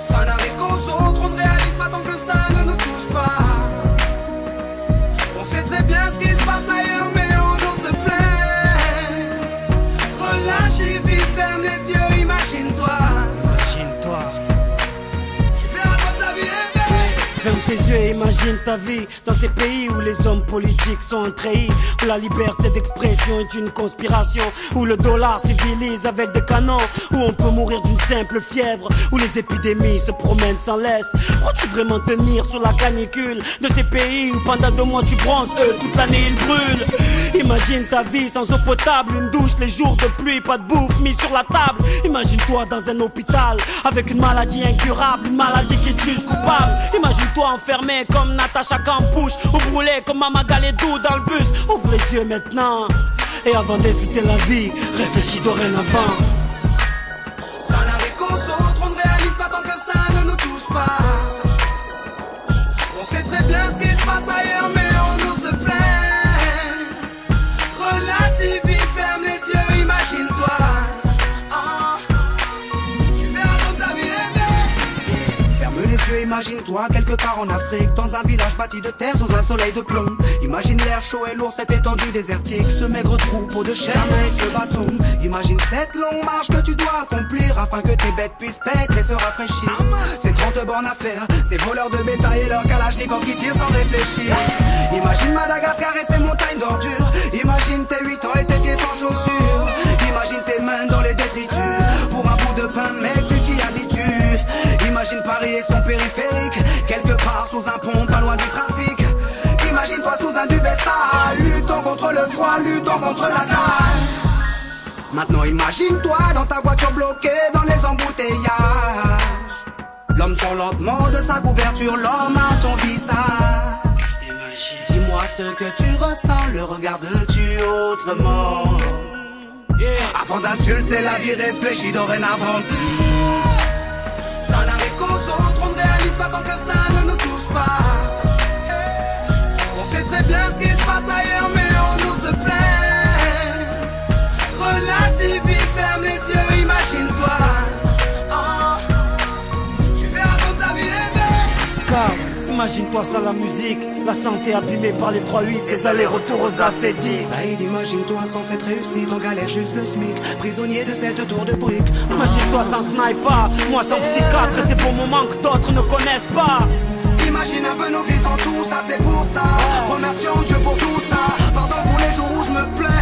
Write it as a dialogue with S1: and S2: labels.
S1: Ça n'arrive qu'aux autres, on ne réalise pas tant que ça ne nous touche pas. On sait très bien ce qui se passe ailleurs, mais on nous se plaint. Relâche et vis, ferme les yeux, imagine-toi.
S2: Imagine-toi.
S1: Tu verras quand ta vie est belle.
S2: Ferme tes yeux et imagine ta vie dans ces pays où les hommes politiques sont trahis, où la liberté d'expression est une conspiration, où le dollar civilise avec des canons, où on peut mourir d'une simple fièvre, où les épidémies se promènent sans laisse. Crois-tu vraiment tenir sur la canicule de ces pays où pendant 2 mois tu bronzes, eux toute l'année ils brûlent? Imagine ta vie sans eau potable, une douche les jours de pluie, pas de bouffe mise sur la table. Imagine-toi dans un hôpital avec une maladie incurable, une maladie qui te juge coupable. Imagine-toi enfermé comme Natacha Campouche, ou brûlé comme Mama Galedou dans le bus. Ouvre les yeux maintenant, et avant d'insulter la vie, réfléchis dorénavant.
S1: Ça n'arrive qu'aux autres, on ne réalise pas tant que ça ne nous touche pas. On sait très bien ce qui se passe ailleurs, mais on nous se plaint. Relativise, ferme les yeux, imagine-toi. Tu verras comme ta vie est belle. Ferme les yeux, imagine-toi quelque part en Afrique, dans un village bâti de terre sous un soleil de plomb. Imagine l'air chaud et lourd, cette étendue désertique, ce maigre troupeau de chair et ce bâton. Imagine cette longue marche que tu dois accomplir afin que tes bêtes puissent paître et se rafraîchir. Ces 30 bornes à faire, ces voleurs de bétail et leurs kalachnikovs qui tirent sans réfléchir. Imagine Madagascar et ses montagnes d'ordures. Imagine tes 8 ans et tes pieds sans chaussures. Imagine tes mains dans les détritus pour un bout de pain, mec, tu t'y habitues. Imagine Paris et son périphérique, quelque part sous un pont, pas loin du trafic. Imagine-toi sous un duvet sale, luttant contre le froid, luttant contre la dalle. Maintenant imagine-toi dans ta voiture bloquée dans les embouteillages. L'homme sort lentement de sa couverture, l'homme à ton visage. Dis-moi ce que tu ressens, le regardes-tu autrement? Avant d'insulter la vie, réfléchis dorénavant. Ça n'arrive qu'aux autres, on ne réalise pas tant que ça ne nous touche pas. On sait très bien ce qui se passe ailleurs, mais on nous se plaint. Relativise, ferme les yeux, imagine-toi. Tu verras comme ta vie est belle.
S2: Car imagine-toi ça, la musique, la santé abîmée par les 3-8, les allers-retours aux acédiques.
S1: Saïd, imagine-toi sans cette réussite, en galère juste le SMIC, prisonnier de cette tour de briques.
S2: Imagine-toi sans sniper, moi sans psychiatre, et ces beaux moments que d'autres ne connaissent pas.
S1: Imagine un peu nos vies sans tout ça, c'est pour ça. Remercions Dieu pour tout ça. Pardon pour les jours où je me plains.